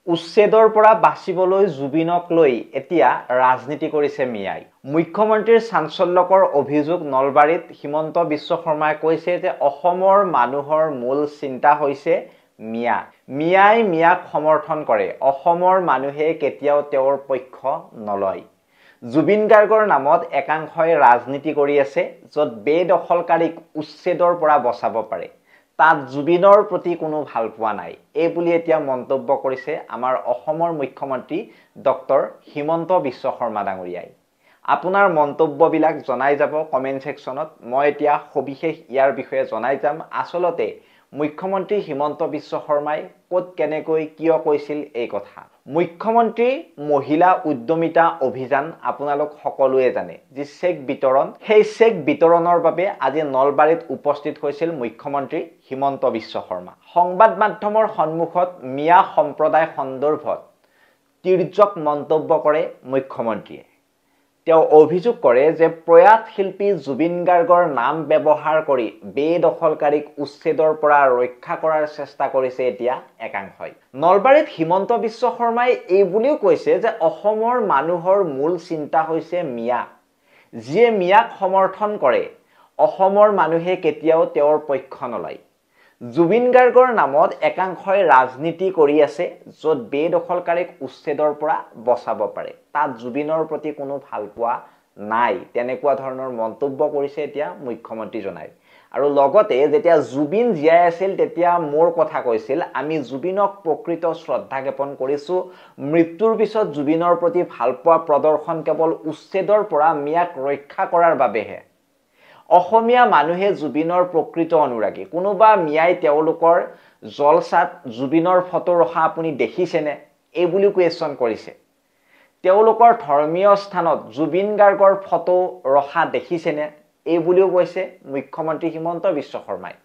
উচ্ছেদৰ পৰা বাচিবলৈ জুবিনক লৈ এতিয়া ৰাজনীতি কৰিছে মিয়াই। মুখ্যমন্ত্ৰীৰ চাঞ্চল্যকৰ অভিযোগ নলবাৰীত হিমন্ত বিশ্ব শৰ্মাই কৈছে যে অসমৰ মানুহৰ মূল চিন্তা হৈছে মিয়া। মিয়াই মিয়াক সমৰ্থন কৰে। অসমৰ মানুহে কেতিয়াও তেওঁৰ পক্ষ নলয়। জুবিন গাৰ্গৰ নামত একাংশই ৰাজনীতি কৰি আছে, য'ত বেদখলকাৰীক উচ্ছেদৰ পৰা বচাব পাৰে। তাত জুবিনৰ প্ৰতি কোনো ভাল পোৱা নাই, এই বুলি এতিয়া মন্তব্য কৰিছে আমাৰ অসমৰ মুখ্যমন্ত্ৰী ডক্টৰ হিমন্ত বিশ্ব শৰ্মা ডাঙৰীয়াই। আপোনাৰ মন্তব্যবিলাক জনাই যাব কমেণ্ট ছেকশ্যনত। মই এতিয়া সবিশেষ ইয়াৰ বিষয়ে জনাই যাম। আচলতে মুখ্যমন্ত্ৰী হিমন্ত বিশ্ব শৰ্মাই ক'ত কেনেকৈ কিয় কৈছিল এই কথা। মুখ্যমন্ত্ৰী মহিলা উদ্যমিতা অভিযান আপোনালোক সকলোৱে জানে, যি চেক বিতৰণ, সেই চেক বিতৰণৰ বাবে আজি নলবাৰীত উপস্থিত হৈছিল মুখ্যমন্ত্ৰী হিমন্ত বিশ্ব শৰ্মা। সংবাদ মাধ্যমৰ সন্মুখত মিয়া সম্প্ৰদায় সন্দৰ্ভত তিৰ্যক মন্তব্য কৰে মুখ্যমন্ত্ৰীয়ে। তেওঁ অভিযোগ কৰে যে প্ৰয়াত শিল্পী জুবিন গাৰ্গৰ নাম ব্যৱহাৰ কৰি বেদখলকাৰীক উচ্ছেদৰ পৰা ৰক্ষা কৰাৰ চেষ্টা কৰিছে এতিয়া একাংশই। নলবাৰীত হিমন্ত বিশ্ব শৰ্মাই এই বুলিও কৈছে যে অসমৰ মানুহৰ মূল চিন্তা হৈছে মিয়া। যিয়ে মিয়াক সমৰ্থন কৰে, অসমৰ মানুহে কেতিয়াও তেওঁৰ পক্ষ নলয়। জুবিন গাৰ্গৰ নামত একাংশই ৰাজনীতি কৰি আছে, য'ত বেদখলকাৰীক উচ্ছেদৰ পৰা বচাব পাৰে। তাত জুবিনৰ প্ৰতি কোনো ভাল পোৱা নাই, তেনেকুৱা ধৰণৰ মন্তব্য কৰিছে এতিয়া মুখ্যমন্ত্ৰীজনাই। আৰু লগতে যেতিয়া জুবিন জীয়াই আছিল তেতিয়া মোৰ কথা কৈছিল, আমি জুবিনক প্ৰকৃত শ্ৰদ্ধা জ্ঞাপন কৰিছোঁ। মৃত্যুৰ পিছত জুবিনৰ প্ৰতি ভাল পোৱা প্ৰদৰ্শন কেৱল উচ্ছেদৰ পৰা মিয়াক ৰক্ষা কৰাৰ বাবেহে। অসমীয়া মানুহে জুবিনৰ প্ৰকৃত অনুৰাগী। কোনোবা মিয়াই তেওঁলোকৰ জলচাত জুবিনৰ ফটো ৰখা আপুনি দেখিছেনে, এই বুলিও কুৱেশ্যন কৰিছে। তেওঁলোকৰ ধৰ্মীয় স্থানত জুবিন গাৰ্গৰ ফটো ৰখা দেখিছেনে, এই বুলিও কৈছে মুখ্যমন্ত্ৰী হিমন্ত বিশ্ব শৰ্মাই।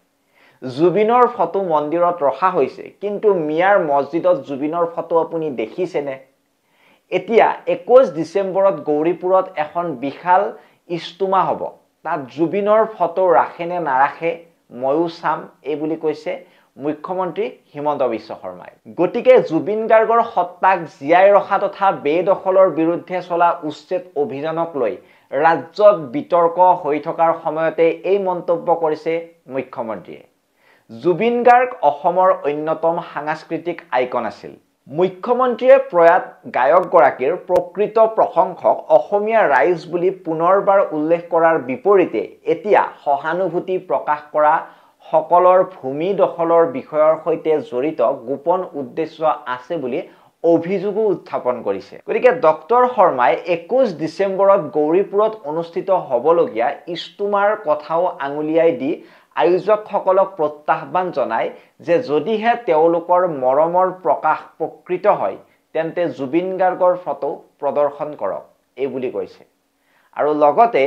জুবিনৰ ফটো মন্দিৰত ৰখা হৈছে, কিন্তু মিয়াৰ মছজিদত জুবিনৰ ফটো আপুনি দেখিছেনে? এতিয়া 21 ডিচেম্বৰত গৌৰীপুৰত এখন বিশাল ইজতুমা হ'ব। তাত জুবিনৰ ফটো ৰাখে নে নাৰাখে ময়ো চাম, এই বুলি কৈছে মুখ্যমন্ত্ৰী হিমন্ত বিশ্ব শৰ্মাই। গতিকে জুবিন গাৰ্গৰ সত্তাক জীয়াই ৰখা তথা বেদখলৰ বিৰুদ্ধে চলা উচ্ছেদ অভিযানক লৈ ৰাজ্যত বিতৰ্ক হৈ থকাৰ সময়তে এই মন্তব্য কৰিছে মুখ্যমন্ত্ৰীয়ে। জুবিন গাৰ্গ অসমৰ অন্যতম সাংস্কৃতিক আইকন আছিল। মুখ্যমন্ত্ৰীয়ে প্ৰয়াত গায়কগৰাকীৰ প্ৰকৃত প্ৰশংসক অসমীয়া ৰাইজ বুলি পুনৰবাৰ উল্লেখ কৰাৰ বিপৰীতে এতিয়া সহানুভূতি প্ৰকাশ কৰা সকলৰ ভূমি দখলৰ বিষয়ৰ সৈতে জড়িত গোপন উদ্দেশ্য আছে বুলি অভিযোগো উত্থাপন কৰিছে। গতিকে ডক্টৰ শৰ্মাই 21 ডিচেম্বৰত গৌৰীপুৰত অনুষ্ঠিত হ'বলগীয়া ইজতুমাৰ কথাও আঙুলিয়াই দি আয়োজকসকলক প্ৰত্যাহ্বান জনায় যে যদিহে তেওঁলোকৰ মৰমৰ প্ৰকাশ প্ৰকৃত হয়, তেন্তে জুবিন গাৰ্গৰ ফটো প্ৰদৰ্শন কৰক, এই বুলি কৈছে। আৰু লগতে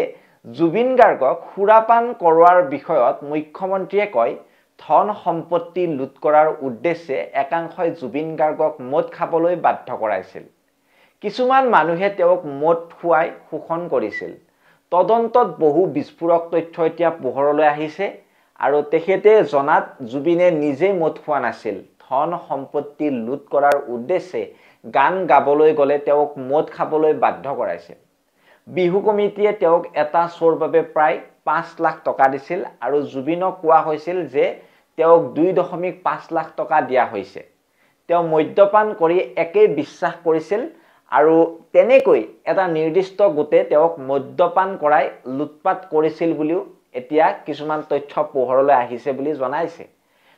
জুবিন গাৰ্গক সুৰাপান কৰোৱাৰ বিষয়ত মুখ্যমন্ত্ৰীয়ে কয়, ধন সম্পত্তি লুট কৰাৰ উদ্দেশ্যে একাংশই জুবিন গাৰ্গক মদ খাবলৈ বাধ্য কৰাইছিল। কিছুমান মানুহে তেওঁক মদ খুৱাই শোষণ কৰিছিল। তদন্তত বহু বিস্ফোৰক তথ্য এতিয়া পোহৰলৈ আহিছে আৰু তেখেতে জনাত জুবিনে নিজে মদ খোৱা নাছিল। ধন সম্পত্তি লুট কৰাৰ উদ্দেশ্যে গান গাবলৈ গ'লে তেওঁক মদ খাবলৈ বাধ্য কৰাইছিল। বিহু কমিটিয়ে তেওঁক এটা শ্ব'ৰ বাবে প্ৰায় 5 লাখ টকা দিছিল আৰু জুবিনক কোৱা হৈছিল যে তেওঁক 2.5 লাখ টকা দিয়া হৈছে। তেওঁ মদ্যপান কৰি একেই বিশ্বাস কৰিছিল আৰু তেনেকৈ এটা নিৰ্দিষ্ট গোটে তেওঁক মদ্যপান কৰাই লুটপাট কৰিছিল বুলিও এতিয়া কিছুমান তথ্য পোহৰলৈ আহিছে বুলি জনাইছে।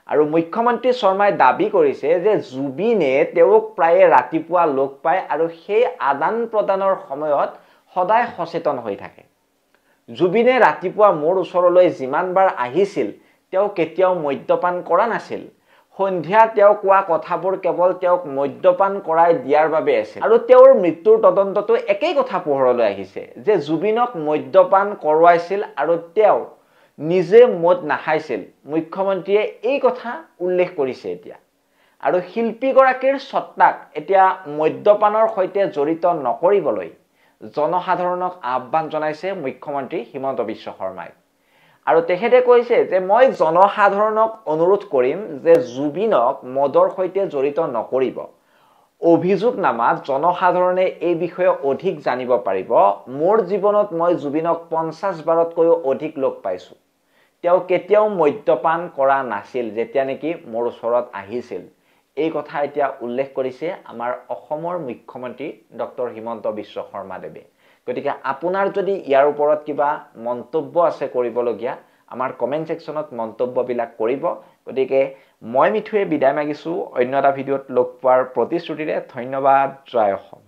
আৰু মুখ্যমন্ত্ৰী শৰ্মাই দাবী কৰিছে যে জুবিনে তেওঁক প্ৰায়ে ৰাতিপুৱা লগ পায় আৰু সেই আদান প্ৰদানৰ সময়ত সদায় সচেতন হৈ থাকে। জুবিনে ৰাতিপুৱা মোৰ ওচৰলৈ যিমানবাৰ আহিছিল, তেওঁ কেতিয়াও মদ্যপান কৰা নাছিল। সন্ধিয়া তেওঁ কোৱা কথাবোৰ কেৱল তেওঁক মদ্যপান কৰাই দিয়াৰ বাবে আছিল। আৰু তেওঁৰ মৃত্যুৰ তদন্ততো একেই কথা পোহৰলৈ আহিছে যে জুবিনক মদ্যপান কৰোৱাইছিল আৰু তেওঁ নিজে মদ নাখাইছিল। মুখ্যমন্ত্ৰীয়ে এই কথা উল্লেখ কৰিছে এতিয়া। আৰু শিল্পীগৰাকীৰ সত্তাক এতিয়া মদ্যপানৰ সৈতে জড়িত নকৰিবলৈ জনসাধাৰণক আহ্বান জনাইছে মুখ্যমন্ত্ৰী হিমন্ত বিশ্ব শৰ্মাই। আৰু তেখেতে কৈছে যে মই জনসাধাৰণক অনুৰোধ কৰিম যে জুবিনক মদৰ সৈতে জড়িত নকৰিব। অভিযোগনামাত জনসাধাৰণে এই বিষয়ে অধিক জানিব পাৰিব। মোৰ জীৱনত মই জুবিনক 50 বাৰতকৈও অধিক লগ পাইছোঁ। তেওঁ কেতিয়াও মদ্যপান কৰা নাছিল যেতিয়া নেকি মোৰ ওচৰত আহিছিল। এই কথা এতিয়া উল্লেখ কৰিছে আমাৰ অসমৰ মুখ্যমন্ত্ৰী ডক্টৰ হিমন্ত বিশ্ব শৰ্মা দেৱে। গতিকে আপোনাৰ যদি ইয়াৰ ওপৰত কিবা মন্তব্য আছে কৰিবলগীয়া, আমাৰ কমেন্ট সেকশনত মন্তব্যবিলাক কৰিব। গতিকে মই মিঠুৱে বিদায় মাগিছোঁ অন্য এটা ভিডিঅ'ত লগ পোৱাৰ প্ৰতিশ্ৰুতিৰে। ধন্যবাদ। জয় অসম।